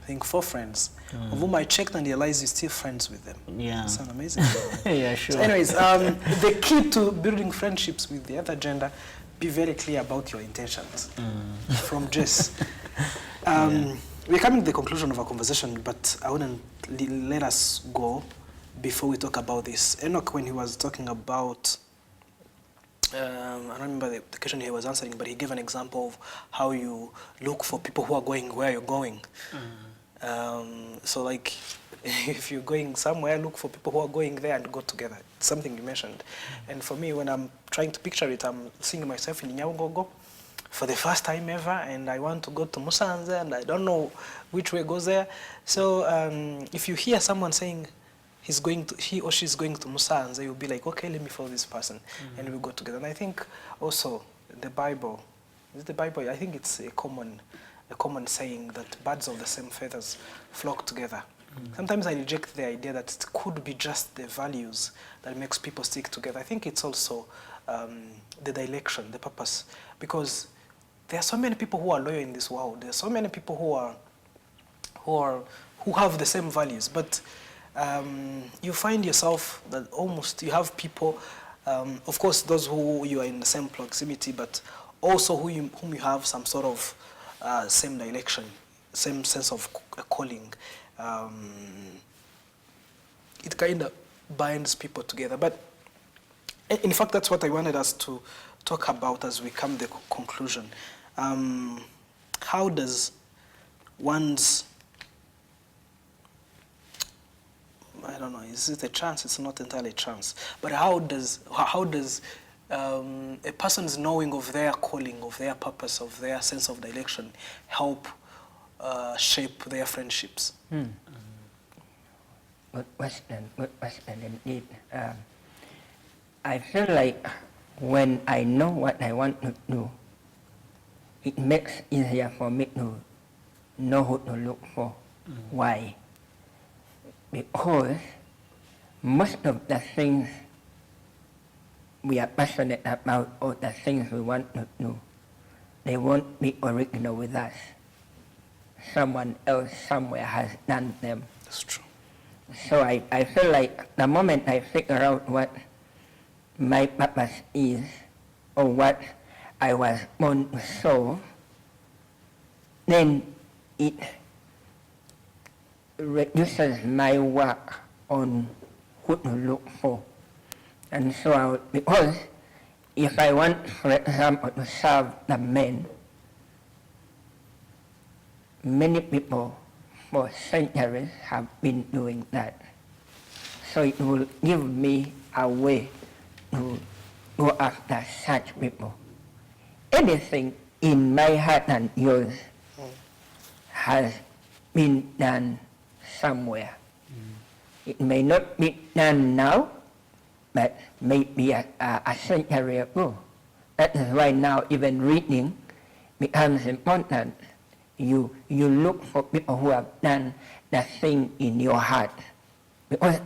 think 4 friends, of whom I checked and realized you're still friends with them. Yeah. That sounds amazing. Yeah, sure. So anyways, the key to building friendships with the other gender, be very clear about your intentions. From Jess. We're coming to the conclusion of our conversation, but I wouldn't let us go before we talk about this. Enock, when he was talking about I don't remember the question he was answering, but he gave an example of how you look for people who are going where you're going. So like, if you're going somewhere, look for people who are going there and go together. It's something you mentioned. And for me, when I'm trying to picture it, I'm seeing myself in Nyabugogo for the first time ever, and I want to go to Musanze, and I don't know which way goes there. So if you hear someone saying he or she's going to Musanze, you'll be like, okay, let me follow this person, and we'll go together. And I think also the Bible, is it the Bible? I think it's a common saying that birds of the same feathers flock together. Sometimes I reject the idea that it could be just the values that makes people stick together. I think it's also the direction, the purpose, because there are so many people who are loyal in this world. There are so many people who have the same values, but you find yourself that almost you have people, of course, those who you are in the same proximity, but also whom you have some sort of same direction, same sense of calling. It kind of binds people together. But in fact, that's what I wanted us to talk about as we come to the conclusion. How does one's, I don't know, is it a chance? It's not entirely a chance. But how does a person's knowing of their calling, of their purpose, of their sense of direction help shape their friendships? Good question indeed. I feel like when I know what I want to do, it makes it easier for me to know who to look for. Why? Because most of the things we are passionate about or the things we want to do, they won't be original with us. Someone else somewhere has done them. That's true. So I feel like the moment I figure out what my purpose is or what I was born to solve, then it reduces my work on who to look for. And so, because if I want, for example, to serve the men, many people for centuries have been doing that. So it will give me a way to go after such people. Anything in my heart and yours has been done somewhere. It may not be done now, but maybe a century ago. That is why now even reading becomes important. You look for people who have done the thing in your heart. Because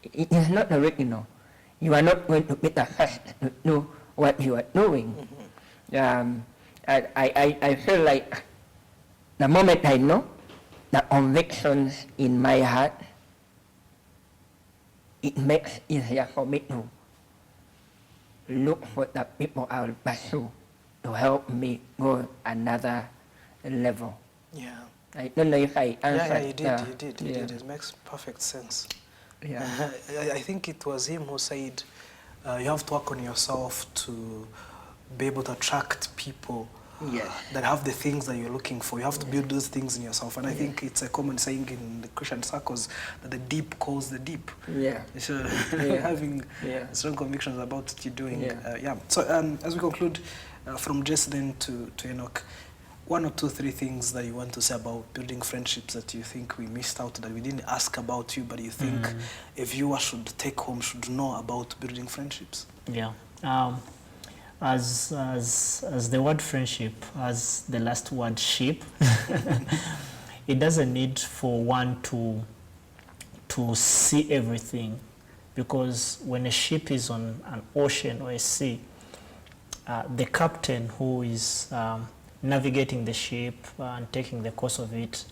it is not original. You are not going to be the first to do what you are doing. I feel like the moment I know the convictions in my heart, it makes it easier for me to look for the people I will pursue to help me go another level. Yeah. I don't know if I answered. Yeah, you did. It makes perfect sense. Yeah. I think it was him who said you have to work on yourself to be able to attract people that have the things that you're looking for. You have to build those things in yourself. And I think it's a common saying in the Christian circles that the deep calls the deep. Yeah. So having strong convictions about what you're doing. So as we conclude, from Jesse then to Enock, 1 or 2, 3 things that you want to say about building friendships that you think we missed out, that we didn't ask about you, but you think a viewer should take home, should know about building friendships? Yeah. As the word friendship, as the last word sheep, it doesn't need for one to see everything, because when a ship is on an ocean or a sea, the captain who is navigating the ship and taking the course of it,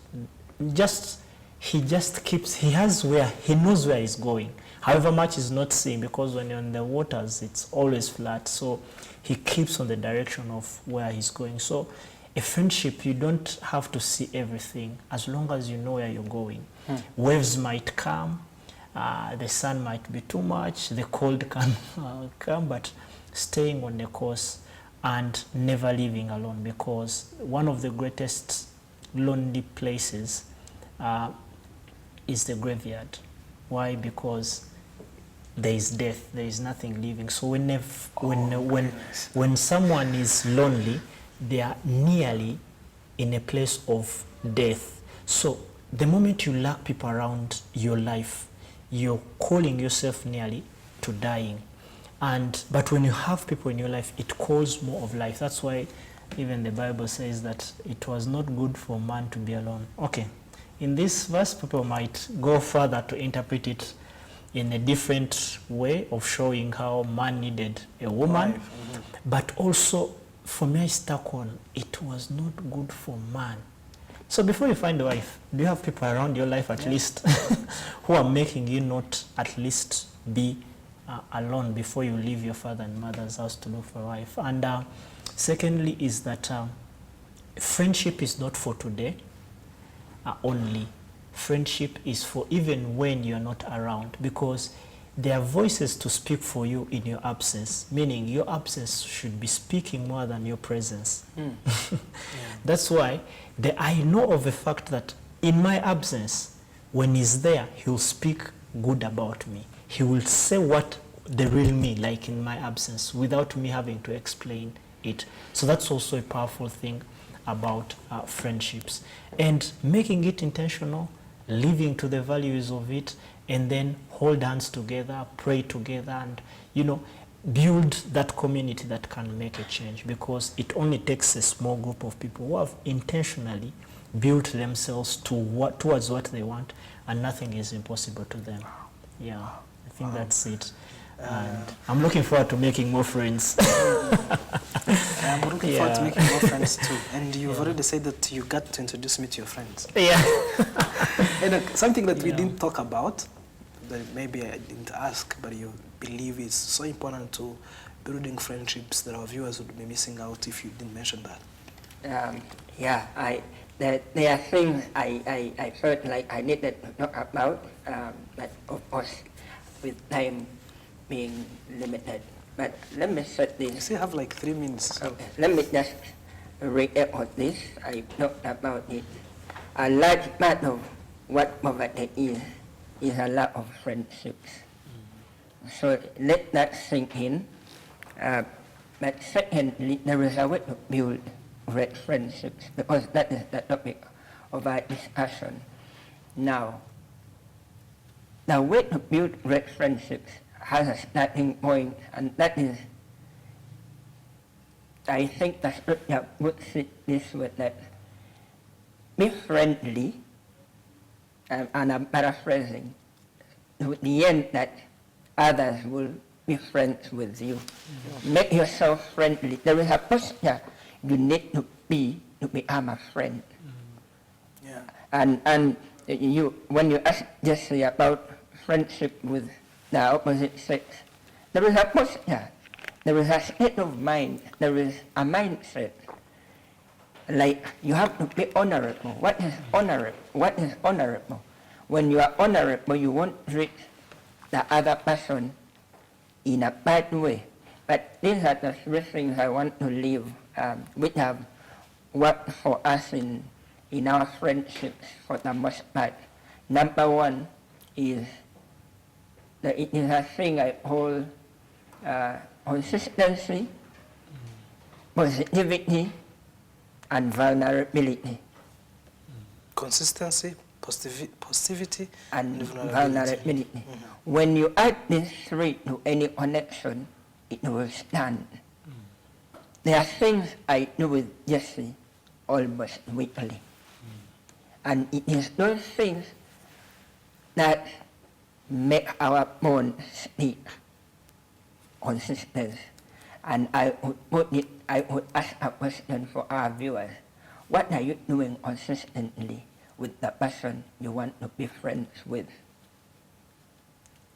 he knows where he's going. However much he's not seeing, because when you're in the waters, it's always flat. So he keeps on the direction of where he's going. So a friendship, you don't have to see everything as long as you know where you're going. Waves might come, the sun might be too much, the cold can come, but staying on the course, and never leaving alone, because one of the greatest lonely places is the graveyard. Why? Because there is death, there is nothing living. So when someone is lonely, they are nearly in a place of death. So the moment you lack people around your life, you're calling yourself nearly to dying. But when you have people in your life, it calls more of life. That's why even the Bible says that it was not good for man to be alone. Okay, in this verse, people might go further to interpret it in a different way of showing how man needed a woman. Mm-hmm. But also, for me, I stuck on, it was not good for man. So before you find a wife, do you have people around your life at least who are making you not at least be alone before you leave your father and mother's house to look for a wife? And secondly is that friendship is not for today only. Friendship is for even when you're not around, because there are voices to speak for you in your absence, meaning your absence should be speaking more than your presence. Yeah. That's why I know of the fact that in my absence, when he's there, he'll speak good about me. He will say what the real me, like in my absence, without me having to explain it. So that's also a powerful thing about friendships. And making it intentional, living to the values of it, and then hold hands together, pray together, and, you know, build that community that can make a change, because it only takes a small group of people who have intentionally built themselves towards what they want, and nothing is impossible to them. Yeah, I think that's it. And I'm looking forward to making more friends. I'm looking forward to making more friends too. And you've already said that you got to introduce me to your friends. Yeah. And something that we didn't talk about, that maybe I didn't ask, but you believe is so important to building friendships that our viewers would be missing out if you didn't mention that. There are things I felt like I needed to talk about, but of course, with time being limited. But let me set this. You still have like 3 minutes. Okay. Let me just reiterate this. I talked about it. A large part of what poverty is a lack of friendships. So let that sink in. But secondly, there is a way to build great friendships, because that is the topic of our discussion. Now, the way to build great friendships has a starting point, and that is, I think the scripture puts it this way, that be friendly, and I'm paraphrasing, to the end that others will be friends with you. Mm-hmm. Make yourself friendly. There is a posture you need to become a friend. Mm-hmm. Yeah. And you, when you ask Jesse about friendship with the opposite sex, there is a posture, there is a state of mind, there is a mindset. Like, you have to be honorable. What is honorable? What is honorable? When you are honorable, you won't treat the other person in a bad way. But these are the 3 things I want to leave, which have worked for us in our friendships for the most part. Number 1 is that it is a thing I call consistency, positivity, and vulnerability. Consistency, positivity, and vulnerability. Mm-hmm. When you add these 3 to any connection, it will stand. There are things I do with Jesse almost weekly. And it is those things that make our bond stick consistent. And I would ask a question for our viewers. What are you doing consistently with the person you want to be friends with?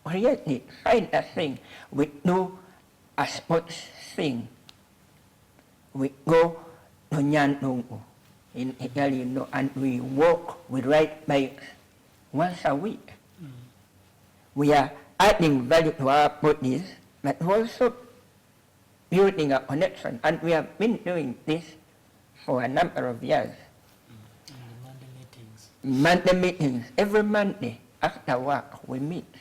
Create it. Find a thing. We do a sports thing. We go to Nyanungu in Italy, and we walk, we ride bikes once a week. We are adding value to our bodies, but also building a connection. And we have been doing this for a number of years. Monday meetings. Monday meetings, every Monday after work we meet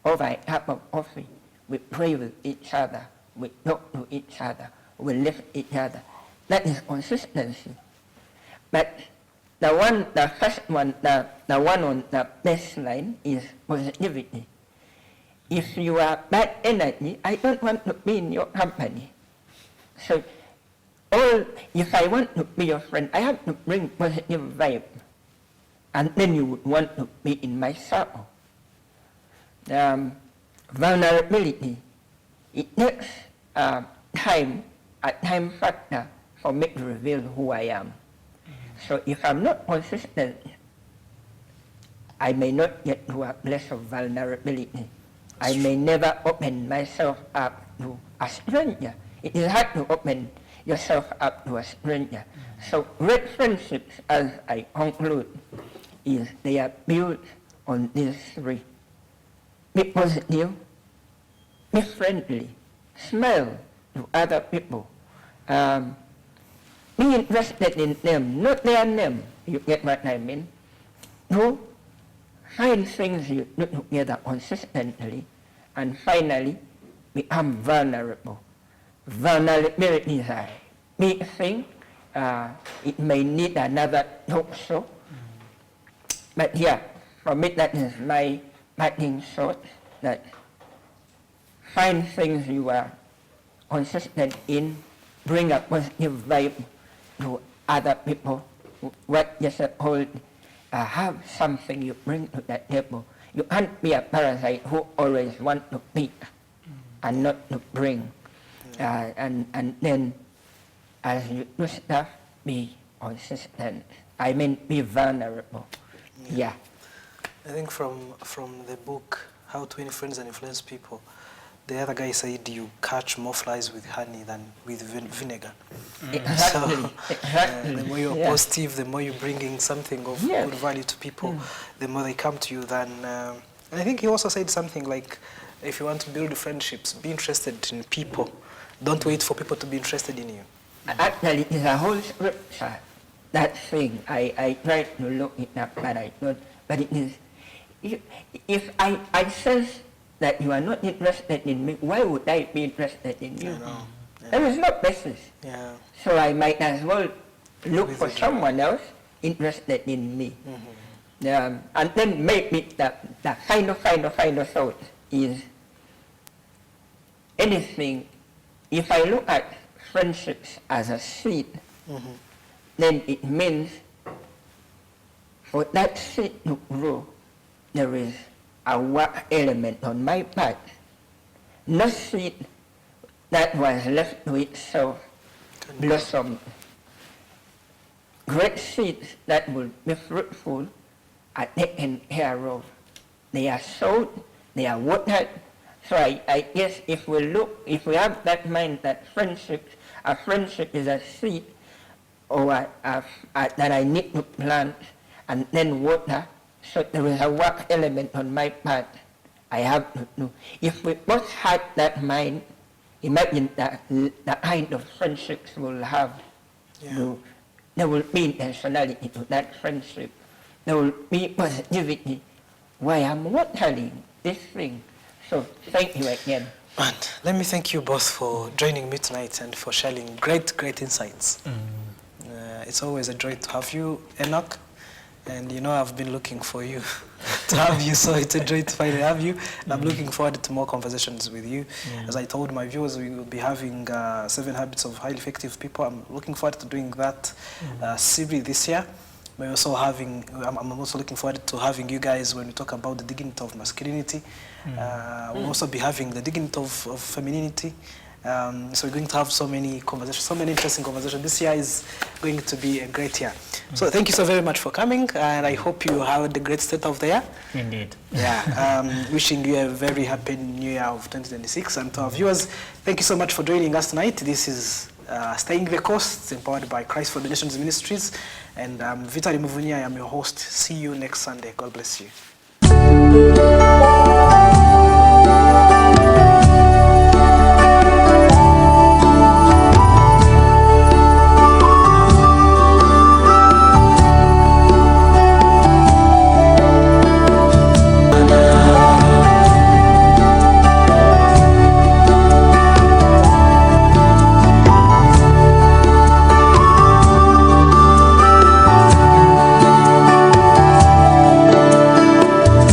over a cup of coffee. We pray with each other, we talk to each other, we lift each other. That is consistency. But the first one, the one on the baseline is positivity. If you are bad energy, I don't want to be in your company. So, if I want to be your friend, I have to bring positive vibe. And then you would want to be in my circle. Vulnerability. It takes time, a time factor for me to reveal who I am. So if I'm not consistent, I may not get to a place of vulnerability. I may never open myself up to a stranger. It is hard to open yourself up to a stranger. So great friendships, as I conclude, is they are built on these three. Be positive, be friendly, smile to other people. Be interested in them, not their name. You get what I mean? No. Find things you do together consistently, and finally become vulnerable. Vulnerability is a big thing. It may need another talk show. But yeah, for me that is my parting shot, that find things you are consistent in, bring a positive vibe to other people. What you suppose have something you bring to the table. You can't be a parasite who always want to pick and not to bring. And then as you do stuff, be consistent. I mean, be vulnerable. Yeah. I think from the book, How to Win Friends and Influence People, the other guy said you catch more flies with honey than with vinegar. Exactly. So, Exactly. the more you're positive, the more you're bringing something of good value to people, the more they come to you. And I think he also said something like, if you want to build friendships, be interested in people. Don't wait for people to be interested in you. Actually, it's a whole scripture, that thing. I tried to look it up, but I don't. But it is, if I sense that you are not interested in me, why would I be interested in you? There is no basis. Yeah. So I might as well look for someone else interested in me. And then maybe the final thought is anything. If I look at friendships as a seed, then it means for that seed to grow, there is a work element on my part. No seed that was left to itself blossomed. Great seeds that will be fruitful are taken care of. They are sowed, they are watered. So I guess if we have that mind that a friendship is a seed or that I need to plant and then water, so there is a work element on my part. I have to do. If we both had that mind, imagine the kind of friendships we'll have. There will be intentionality to that friendship. There will be positivity. Why I'm watering this thing. So thank you again. And let me thank you both for joining me tonight and for sharing great insights. It's always a joy to have you, Enock. And you know I've been looking for you to have you, so it's a joy to finally have you. And I'm looking forward to more conversations with you. As I told my viewers, we will be having 7 Habits of Highly Effective People. I'm looking forward to doing that series this year. I'm also looking forward to having you guys when we talk about the dignity of masculinity. We'll also be having the dignity of femininity. So we're going to have so many conversations, so many interesting conversations. This year is going to be a great year. So thank you so very much for coming, and I hope you had a great start of the year. Indeed. Yeah. Wishing you a very happy new year of 2026. And to our viewers, thank you so much for joining us tonight. This is Staying the Course, empowered by Christ for the Nations Ministries. And Vitali Muvunia, I am your host. See you next Sunday. God bless you.